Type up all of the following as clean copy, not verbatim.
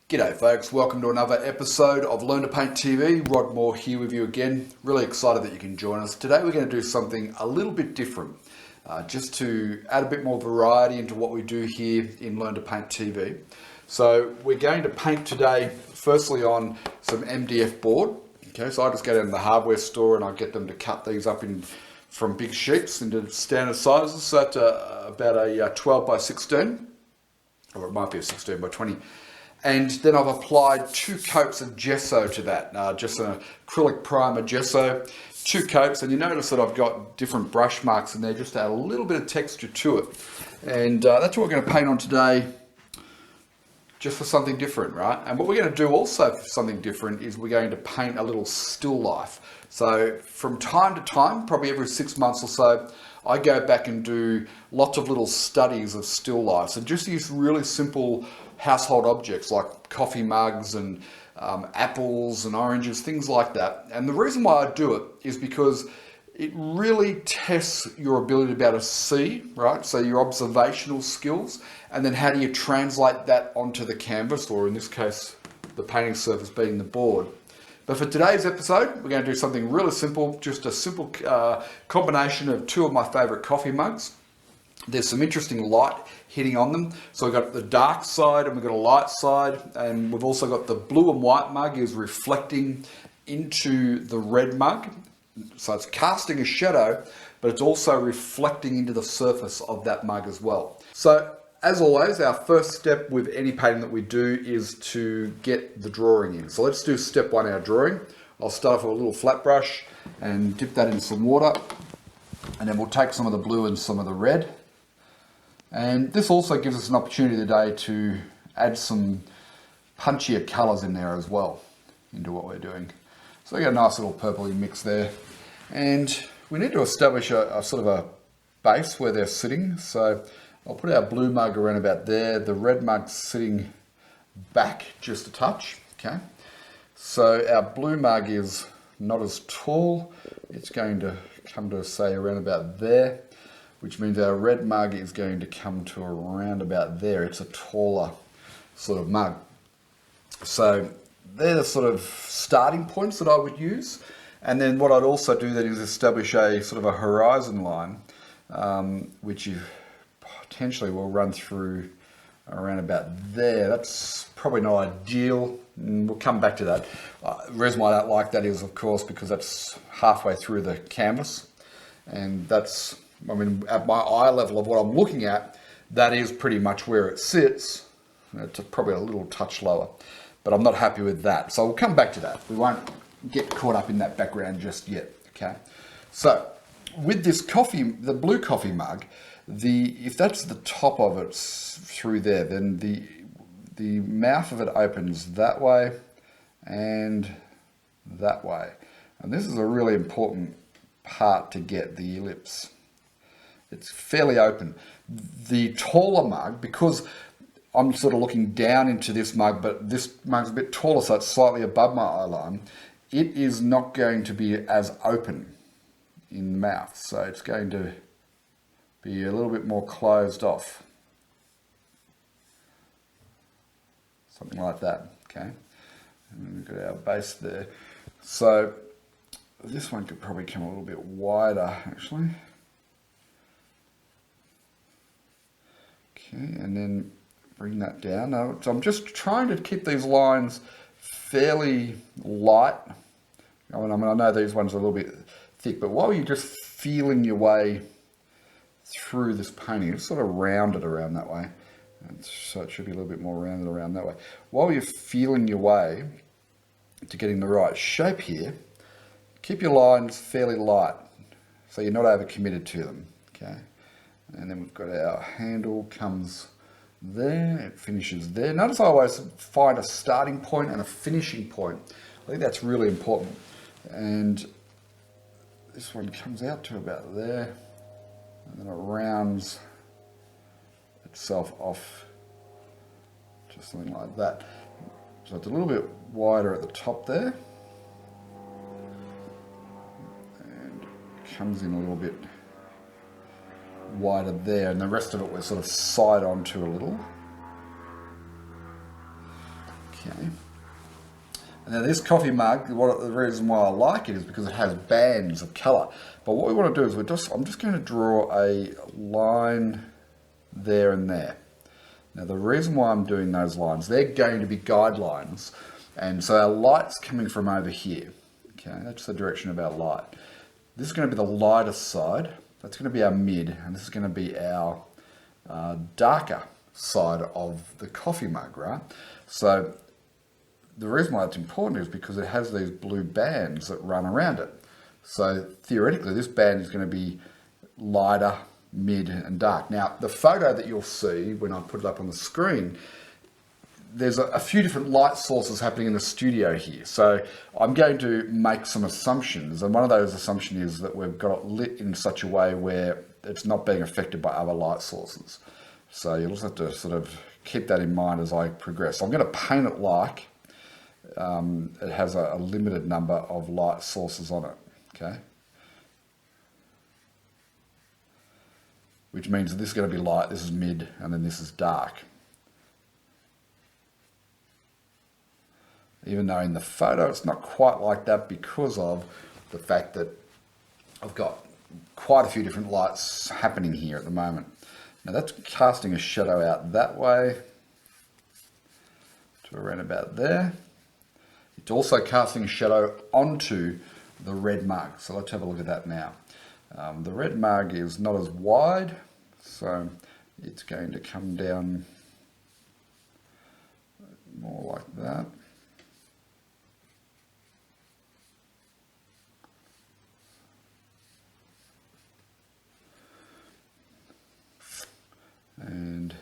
G'day folks, welcome to another episode of Learn to Paint TV. Rod Moore here with you again. Really excited that you can join us. Today we're going to do something a little bit different, just to add a bit more variety into what we do here in Learn to Paint TV. So we're going to paint today firstly on some MDF board. Okay, so I just go down to the hardware store and I get them to cut these up from big sheets into standard sizes. So that's about a 12 by 16, or it might be a 16 by 20. And then I've applied 2 coats of gesso to that, just an acrylic primer gesso, 2 coats, and you notice that I've got different brush marks in there just to add a little bit of texture to it. And that's what we're going to paint on today, just for something different, right? And what we're going to do also for something different is we're going to paint a little still life. So from time to time, probably every 6 months or so, I go back and do lots of little studies of still lifes and just use really simple household objects like coffee mugs and apples and oranges, things like that. And the reason why I do it is because it really tests your ability to be able to see, right? So your observational skills, and then how do you translate that onto the canvas, or in this case, the painting surface being the board. But for today's episode, we're going to do something really simple, just a simple combination of 2 of my favorite coffee mugs. There's some interesting light hitting on them. So we've got the dark side and we've got a light side, and we've also got the blue and white mug is reflecting into the red mug. So it's casting a shadow, but it's also reflecting into the surface of that mug as well. So as always, our first step with any painting that we do is to get the drawing in. So let's do step 1, our drawing. I'll start off with a little flat brush and dip that in some water. And then we'll take some of the blue and some of the red. And this also gives us an opportunity today to add some punchier colours in there as well into what we're doing. So we got a nice little purpley mix there. And we need to establish a sort of a base where they're sitting. So I'll put our blue mug around about there. The red mug's sitting back just a touch, okay? So our blue mug is not as tall. It's going to come to, say, around about there, which means our red mug is going to come to around about there. It's a taller sort of mug. So they're the sort of starting points that I would use. And then what I'd also do then is establish a sort of a horizon line, which you potentially will run through around about there. That's probably not ideal. We'll come back to that. The reason why I don't like that is, of course, because that's halfway through the canvas. And that's, I mean, at my eye level of what I'm looking at, that is pretty much where it sits. It's probably a little touch lower, but I'm not happy with that. So we'll come back to that. We won't get caught up in that background just yet, okay? So with this coffee, the blue coffee mug, if that's the top of it through there, then the mouth of it opens that way and that way. And this is a really important part to get, the ellipse. It's fairly open. The taller mug, because I'm sort of looking down into this mug, but this mug's a bit taller, so it's slightly above my eye line, it is not going to be as open in the mouth. So it's going to be a little bit more closed off. Something like that, okay? And we've got our base there. So this one could probably come a little bit wider, actually. Okay, and then bring that down. Now, so I'm just trying to keep these lines fairly light. I mean, I know these ones are a little bit thick, but while you're just feeling your way through this painting, it's sort of rounded around that way. And so it should be a little bit more rounded around that way. While you're feeling your way to getting the right shape here, keep your lines fairly light so you're not overcommitted to them, okay? And then we've got our handle comes there, it finishes there. Notice I always find a starting point and a finishing point. I think that's really important. And this one comes out to about there, and then it rounds itself off just something like that. So it's a little bit wider at the top there, and comes in a little bit wider there, and the rest of it we're sort of side onto a little. Okay. And now this coffee mug, the reason why I like it is because it has bands of colour. But what we want to do is I'm just going to draw a line there and there. Now the reason why I'm doing those lines, they're going to be guidelines. And so our light's coming from over here. Okay, that's the direction of our light. This is going to be the lightest side. That's going to be our mid, and this is going to be our darker side of the coffee mug, right? So the reason why it's important is because it has these blue bands that run around it. So theoretically, this band is going to be lighter, mid, and dark. Now, the photo that you'll see when I put it up on the screen, there's a few different light sources happening in the studio here. So I'm going to make some assumptions, and one of those assumptions is that we've got it lit in such a way where it's not being affected by other light sources. So you'll just have to sort of keep that in mind as I progress. So I'm going to paint it like it has a limited number of light sources on it, okay? Which means that this is going to be light, this is mid, and then this is dark. Even though in the photo it's not quite like that because of the fact that I've got quite a few different lights happening here at the moment. Now that's casting a shadow out that way to around about there. It's also casting a shadow onto the red mug. So let's have a look at that now. The red mug is not as wide, so it's going to come down more like that. And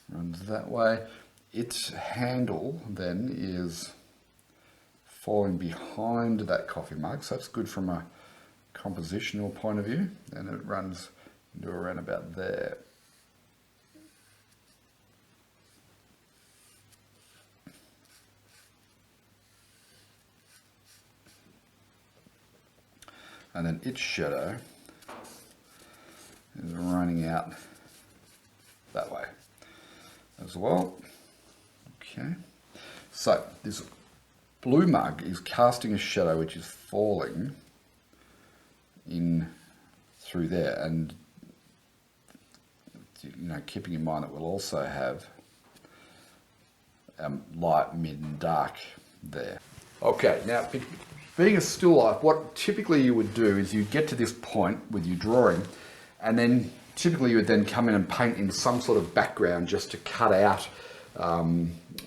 runs that way. Its handle then is falling behind that coffee mug, so that's good from a compositional point of view, and it runs into around about there. And then its shadow is running out that way as well. Okay, so this blue mug is casting a shadow which is falling in through there, and keeping in mind that we'll also have light, mid and dark there. Okay, now being a still life, what typically you would do is you'd get to this point with your drawing, and then typically you would then come in and paint in some sort of background just to cut out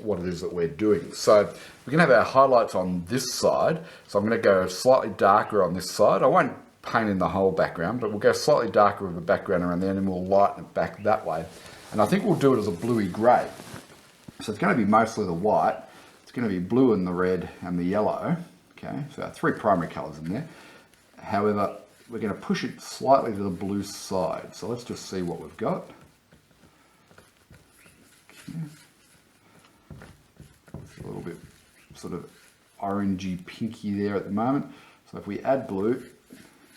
what it is that we're doing. So we can have our highlights on this side. So I'm going to go slightly darker on this side. I won't paint in the whole background, but we'll go slightly darker with the background around there, and then we'll lighten it back that way. And I think we'll do it as a bluey grey. So it's going to be mostly the white. It's going to be blue and the red and the yellow. Okay, so our three primary colours in there. However, we're going to push it slightly to the blue side. So let's just see what we've got. Okay. It's a little bit sort of orangey pinky there at the moment. So if we add blue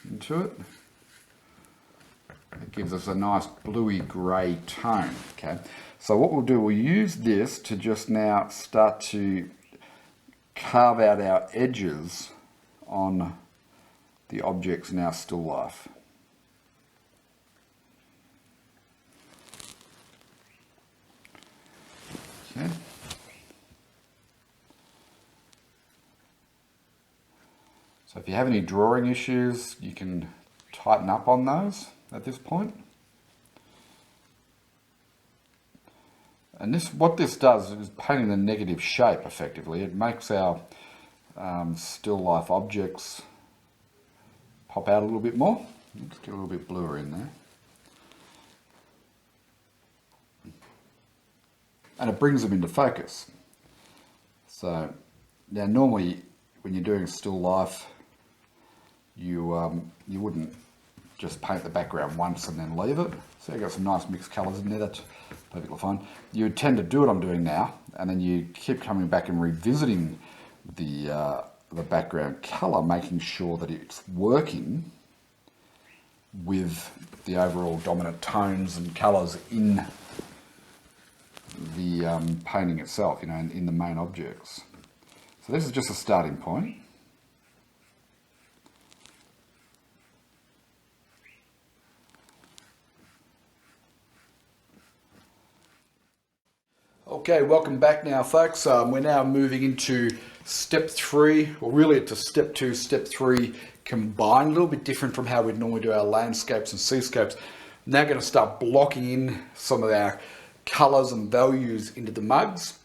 into it, it gives us a nice bluey grey tone. Okay, so what we'll do, we'll use this to just now start to carve out our edges on the objects in our still life. Okay. So if you have any drawing issues, you can tighten up on those at this point. And what this does is painting the negative shape effectively. It makes our still life objects pop out a little bit more. Let's get a little bit bluer in there. And it brings them into focus. So now normally when you're doing still life, you wouldn't just paint the background once and then leave it. So you've got some nice mixed colours in there, that's perfectly fine. You would tend to do what I'm doing now, and then you keep coming back and revisiting the background colour, making sure that it's working with the overall dominant tones and colours in the the painting itself, you know, in the main objects. So this is just a starting point. Okay, welcome back now, folks. We're now moving into step 3, or really it's a step 2, step 3 combined, a little bit different from how we'd normally do our landscapes and seascapes. Now going to start blocking in some of our colours and values into the mugs,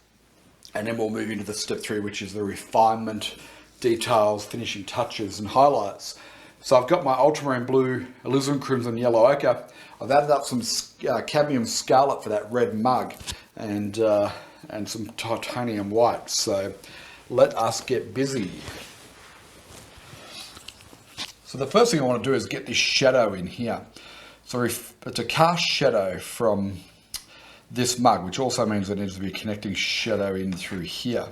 and then we'll move into the step 3, which is the refinement, details, finishing touches and highlights. So I've got my ultramarine blue, alizarin crimson, yellow ochre. I've added up some cadmium scarlet for that red mug, and some titanium white. So let us get busy. So the first thing I want to do is get this shadow in here. So it's a cast shadow from this mug, which also means there needs to be a connecting shadow in through here,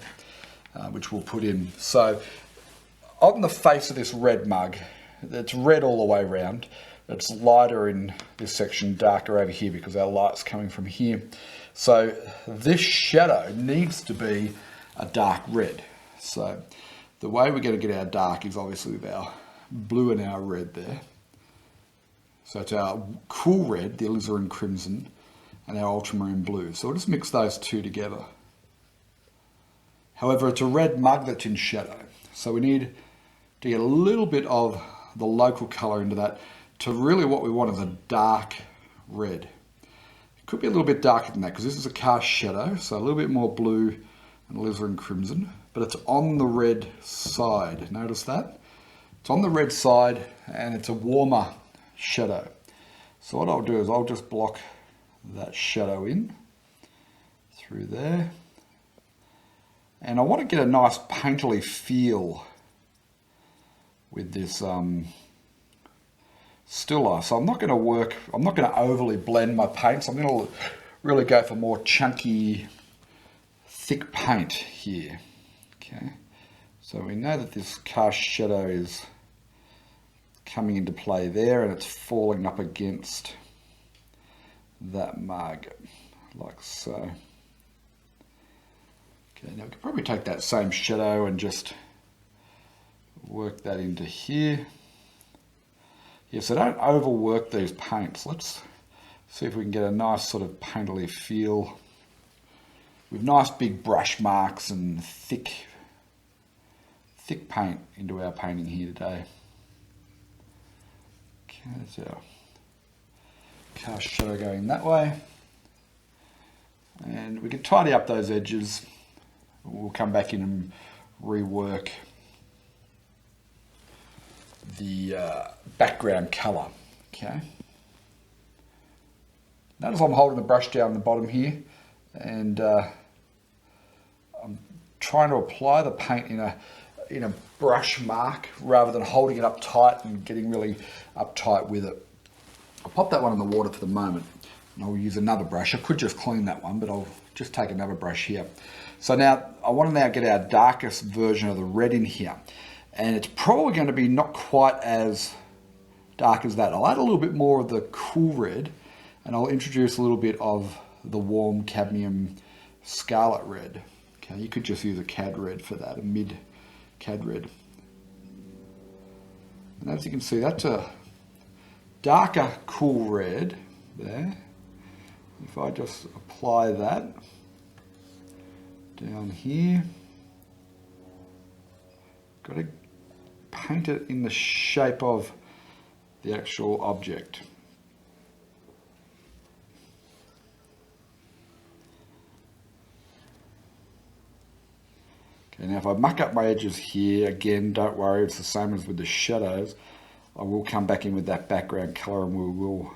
which we'll put in. So on the face of this red mug, it's red all the way around. It's lighter in this section, darker over here because our light's coming from here. So this shadow needs to be a dark red. So the way we're going to get our dark is obviously with our blue and our red there. So it's our cool red, the alizarin crimson, and our ultramarine blue. So we'll just mix those two together. However, it's a red mug that's in shadow. So we need to get a little bit of the local colour into that to really what we want is a dark red. It could be a little bit darker than that because this is a cast shadow, so a little bit more blue and alizarin crimson, but it's on the red side. Notice that? It's on the red side and it's a warmer shadow. So what I'll do is I'll just block that shadow in through there. And I want to get a nice painterly feel with this still life. So I'm not going to overly blend my paints. I'm going to really go for more chunky, thick paint here. Okay, so we know that this cast shadow is coming into play there and it's falling up against that mug, like so. Okay, now we could probably take that same shadow and just work that into here. Yeah, so don't overwork these paints. Let's see if we can get a nice sort of painterly feel with nice big brush marks and thick paint into our painting here today. Okay, there's our cast shadow going that way. And we can tidy up those edges. We'll come back in and rework the background colour. Okay. Notice I'm holding the brush down the bottom here, and I'm trying to apply the paint in a brush mark rather than holding it up tight and getting really uptight with it. I'll pop that one in the water for the moment, and I'll use another brush. I could just clean that one, but I'll just take another brush here. So now I want to now get our darkest version of the red in here. And it's probably going to be not quite as dark as that. I'll add a little bit more of the cool red, and I'll introduce a little bit of the warm cadmium scarlet red. Okay, you could just use a cad red for that, a mid cad red. And as you can see, that's a darker cool red there. If I just apply that down here, got to paint it in the shape of the actual object. Okay, now if I muck up my edges here, again, don't worry, it's the same as with the shadows. I will come back in with that background colour and we will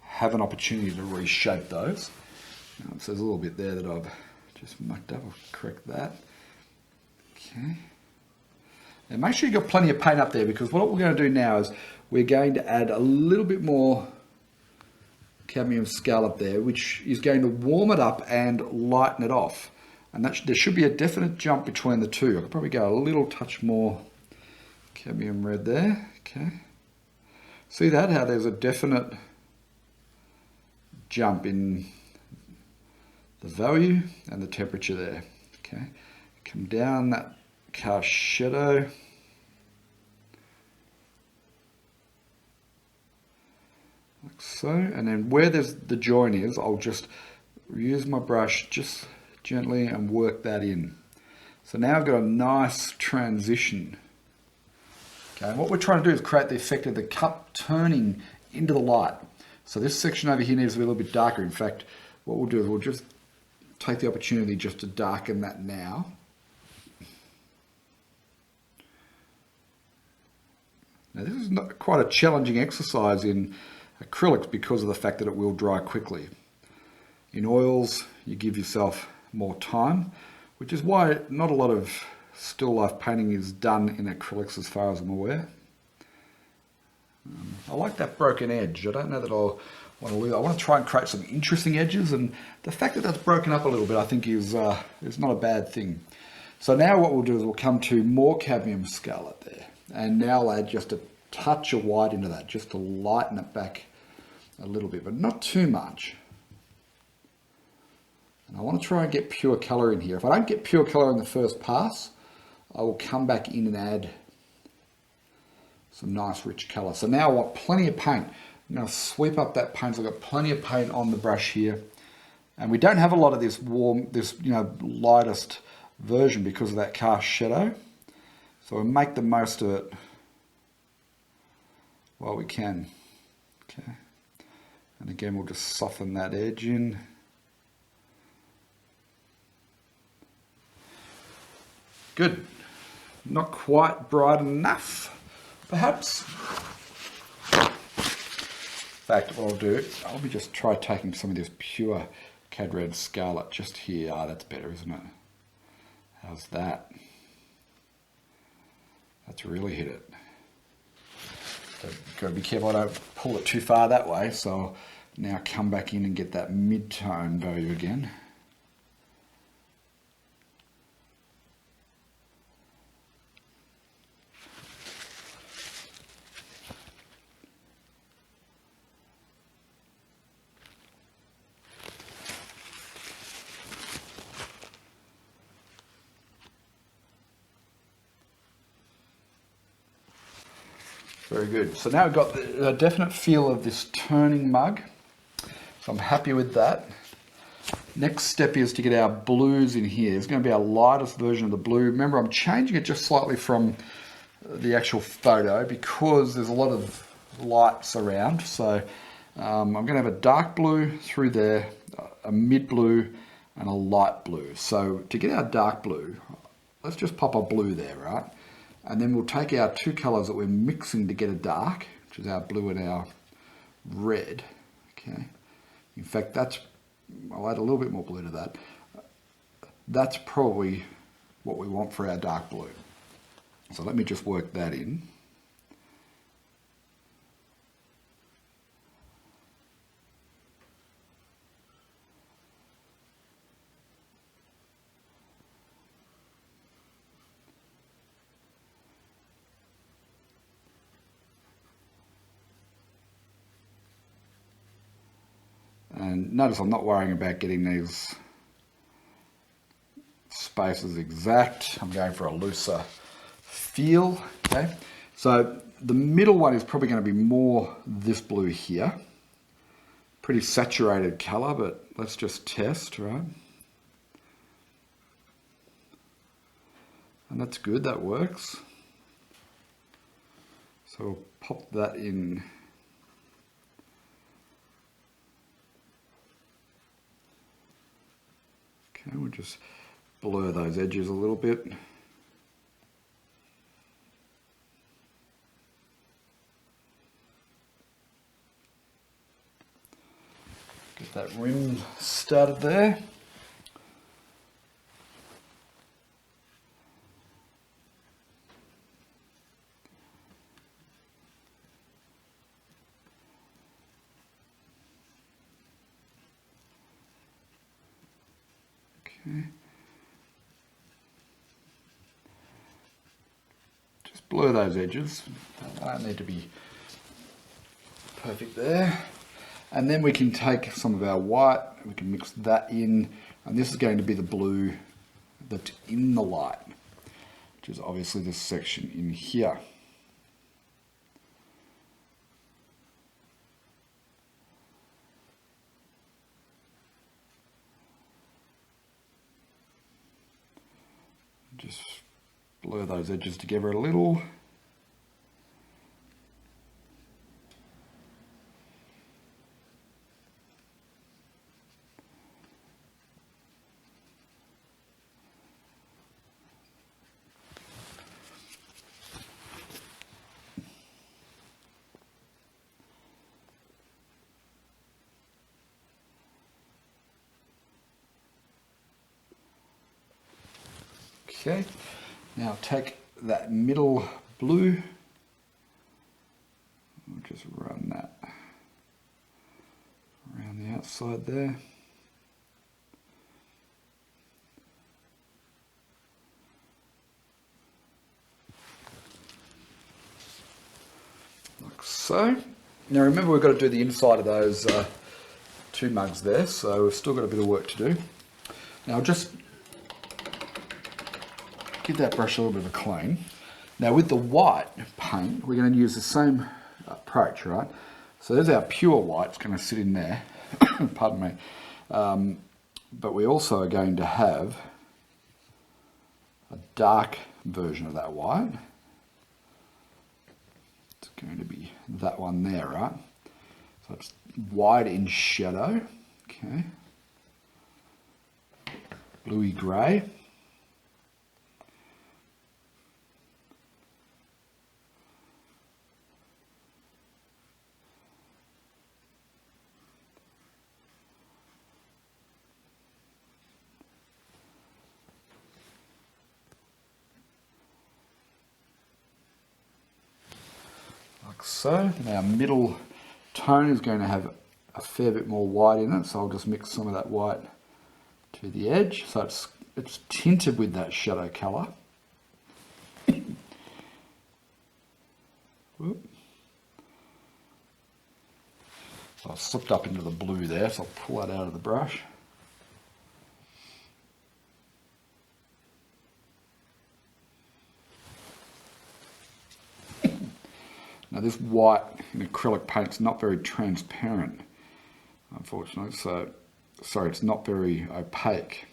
have an opportunity to reshape those. So there's a little bit there that I've just mucked up. I'll correct that. Okay. And make sure you've got plenty of paint up there, because what we're going to do now is we're going to add a little bit more cadmium scallop there, which is going to warm it up and lighten it off. And there should be a definite jump between the two. I could probably go a little touch more cadmium red there. Okay. See that? How there's a definite jump in the value and the temperature there. Okay, come down that cast shadow. Like so, and then where there's the join is, I'll just use my brush just gently and work that in. So now I've got a nice transition. Okay, and what we're trying to do is create the effect of the cup turning into the light. So this section over here needs to be a little bit darker. In fact, what we'll do is we'll just take the opportunity just to darken that now. Now this is not quite a challenging exercise in acrylics because of the fact that it will dry quickly. In oils, you give yourself more time, which is why not a lot of still life painting is done in acrylics as far as I'm aware. I like that broken edge. I don't know that I'll want to lose. I want to try and create some interesting edges, and the fact that that's broken up a little bit I think is not a bad thing. So now what we'll do is we'll come to more cadmium scarlet there, and now I'll add just a touch of white into that just to lighten it back a little bit, but not too much. And I want to try and get pure colour in here. If I don't get pure colour in the first pass, I will come back in and add some nice rich colour. So now I want plenty of paint. I'm going to sweep up that paint. So I've got plenty of paint on the brush here. And we don't have a lot of this warm, lightest version because of that cast shadow. So we'll make the most of it while we can. Okay. And again, we'll just soften that edge in. Good. Not quite bright enough, perhaps. In fact, what I'll do, let me just try taking some of this pure Cad Red Scarlet just here. Ah, that's better, isn't it? How's that? That's really hit it. So got to be careful I don't pull it too far that way. So I'll now come back in and get that mid-tone value again. Very good. So now we've got the definite feel of this turning mug. So I'm happy with that. Next step is to get our blues in here. It's going to be our lightest version of the blue. Remember, I'm changing it just slightly from the actual photo because there's a lot of lights around. So I'm going to have a dark blue through there, a mid blue, and a light blue. So to get our dark blue, let's just pop a blue there, right? And then we'll take our two colours that we're mixing to get a dark, which is our blue and our red. Okay. In fact, I'll add a little bit more blue to that. That's probably what we want for our dark blue. So let me just work that in. And notice I'm not worrying about getting these spaces exact. I'm going for a looser feel. Okay, so the middle one is probably going to be more this blue here. Pretty saturated color, but let's just test, right? And that's good, that works. So we'll pop that in. Okay, we'll just blur those edges a little bit. Get that rim started there. Just blur those edges. They don't need to be perfect there. And then we can take some of our white, we can mix that in, And this is going to be the blue that's in the light, which is obviously this section in here. Just blur those edges together a little. Okay, now take that middle blue, we'll just run that around the outside there. Like so. Now remember, we've got to do the inside of those two mugs there, so we've still got a bit of work to do. Now just give that brush a little bit of a clean. Now with the white paint, we're going to use the same approach, right? So there's our pure white, it's going to sit in there, pardon me. But we also are going to have a dark version of that white. It's going to be that one there, right? So it's white in shadow, okay. Bluey grey. Like so. Now middle tone is going to have a fair bit more white in it, so I'll just mix some of that white to the edge, so it's tinted with that shadow colour. So I slipped up into the blue there, so I'll pull that out of the brush. Now this white in acrylic paint is not very transparent, unfortunately, so, sorry, it's not very opaque,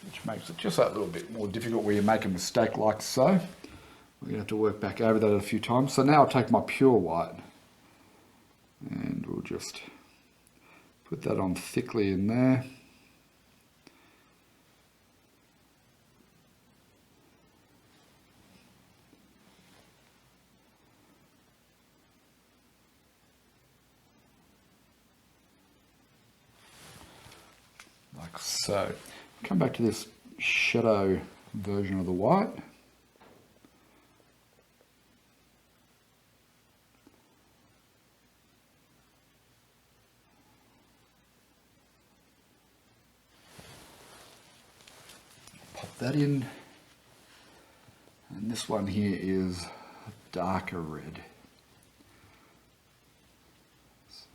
which makes it just that little bit more difficult where you make a mistake like so. We're going to have to work back over that a few times. So now I'll take my pure white and we'll just put that on thickly in there. Like so. Come back to this shadow version of the white. Pop that in. And this one here is a darker red. So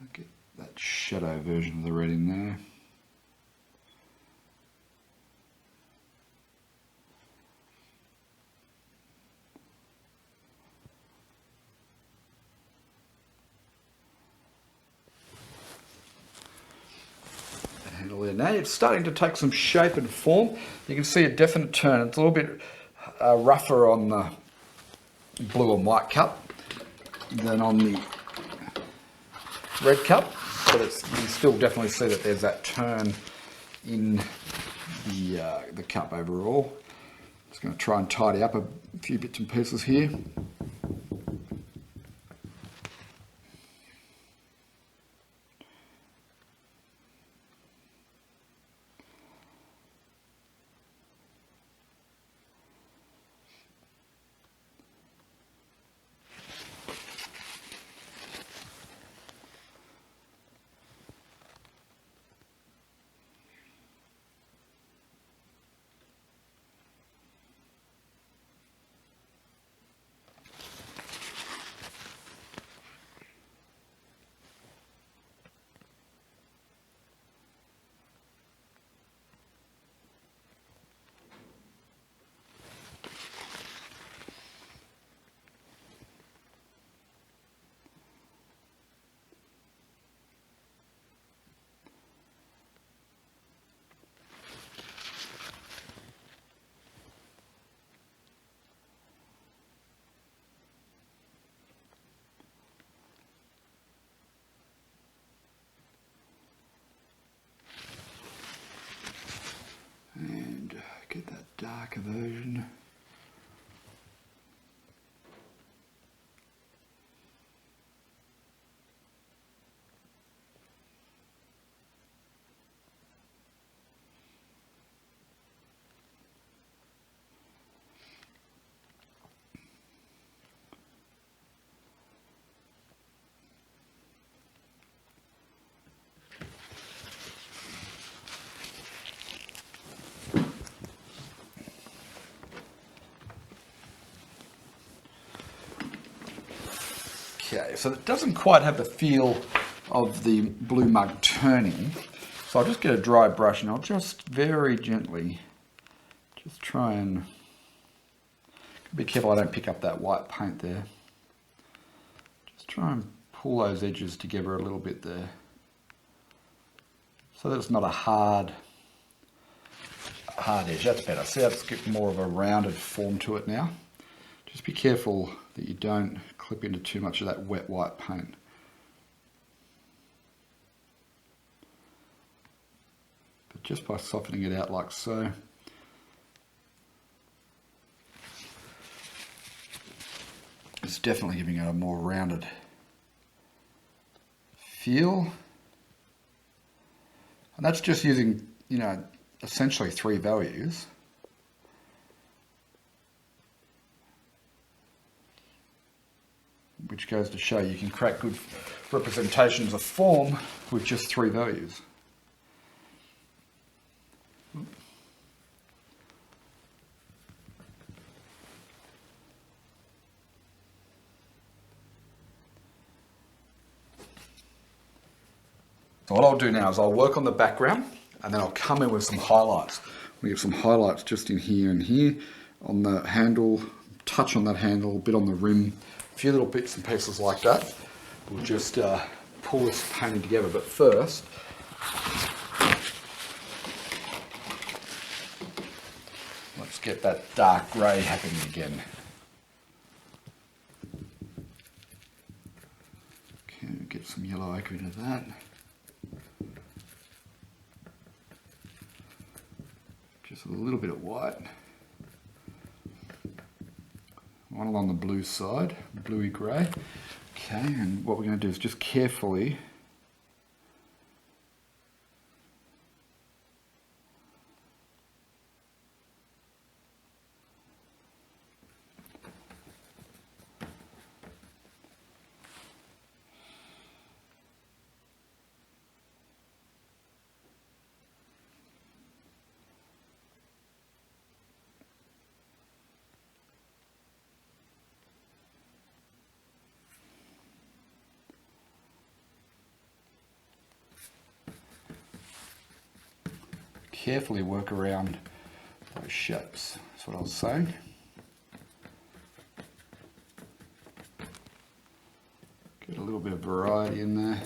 I'll get that shadow version of the red in there. Now it's starting to take some shape and form. You can see a definite turn. It's a little bit rougher on the blue and white cup than on the red cup, but you can still definitely see that there's that turn in the cup overall. Just going to try and tidy up a few bits and pieces here. darker version. Okay, so it doesn't quite have the feel of the blue mug turning. So I'll just get a dry brush and I'll just very gently just try and be careful I don't pick up that white paint there. Just try and pull those edges together a little bit there, so that it's not a hard edge. That's better. See, that's got more of a rounded form to it now. Just be careful that you don't clip into too much of that wet white paint. But just by softening it out like so, it's definitely giving it a more rounded feel. And that's just using, you know, essentially 3 values. Which goes to show you can create good representations of form with just 3 values. So what I'll do now is I'll work on the background and then I'll come in with some highlights. We have some highlights just in here and here on the handle, touch on that handle, a bit on the rim, a few little bits and pieces like that. We'll just pull this painting together, but first let's get that dark grey happening again. Okay, get some yellow ochre into that. Just a little bit of white. One along the blue side, bluey grey. Okay, and what we're going to do is just carefully carefully work around those shapes. That's what I was saying. Get a little bit of variety in there.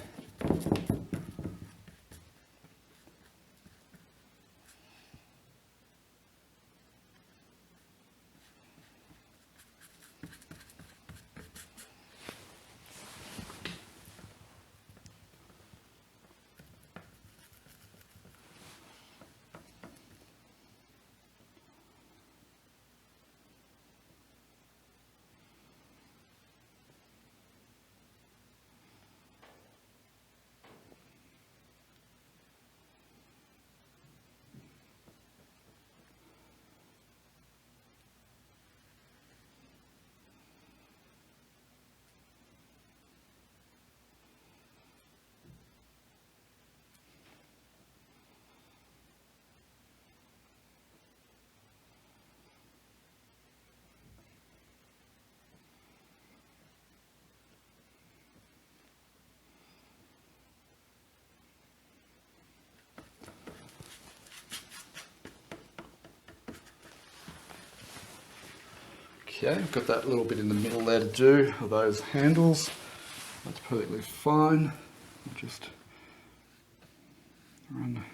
Okay, I've got that little bit in the middle there to do of those handles. That's perfectly fine. I'll just run.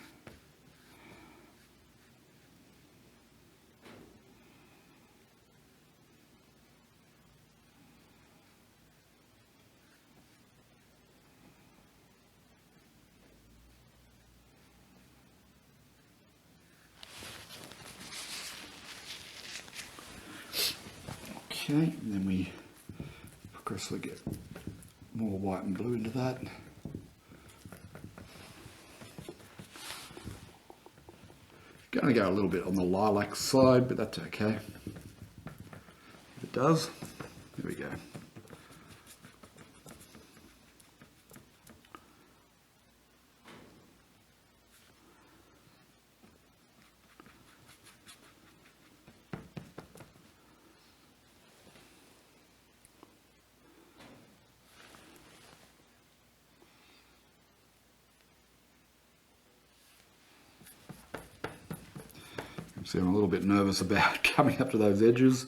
Okay, and then we progressively get more white and blue into that. Going to go a little bit on the lilac side, but that's okay. If it does, there we go. See, I'm a little bit nervous about coming up to those edges.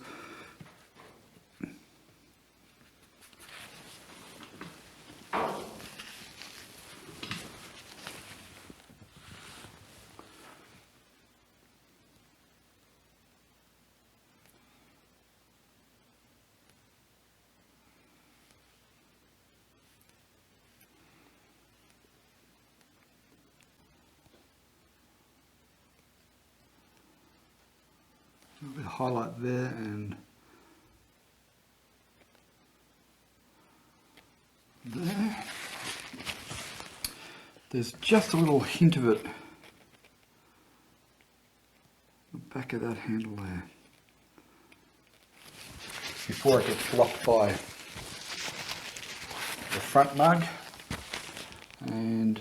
A bit of highlight there and there. There's just a little hint of it, the back of that handle there, before it gets blocked by the front mug, and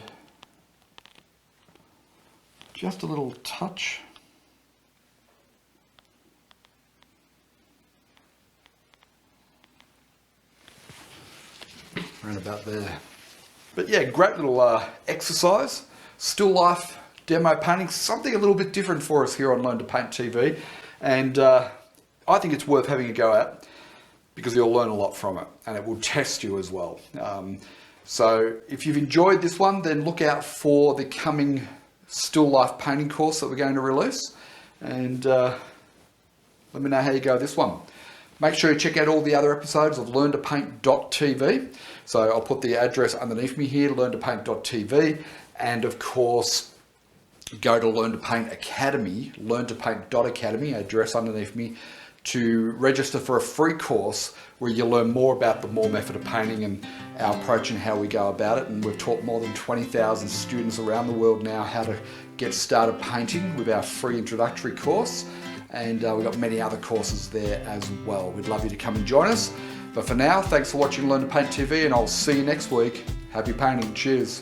just a little touch. Around about there. But yeah, great little exercise, still life demo painting, something a little bit different for us here on Learn to Paint TV, and I think it's worth having a go at because you'll learn a lot from it and it will test you as well. So if you've enjoyed this one, then look out for the coming still life painting course that we're going to release, and let me know how you go with this one. Make sure you check out all the other episodes of learntopaint.tv. So I'll put the address underneath me here, learntopaint.tv. And of course, go to Learn to Paint Academy, learntopaint.academy, address underneath me, to register for a free course where you'll learn more about the Moore method of painting and our approach and how we go about it. And we've taught more than 20,000 students around the world now how to get started painting with our free introductory course. And we've got many other courses there as well. We'd love you to come and join us. But for now, thanks for watching Learn to Paint TV, and I'll see you next week. Happy painting. Cheers.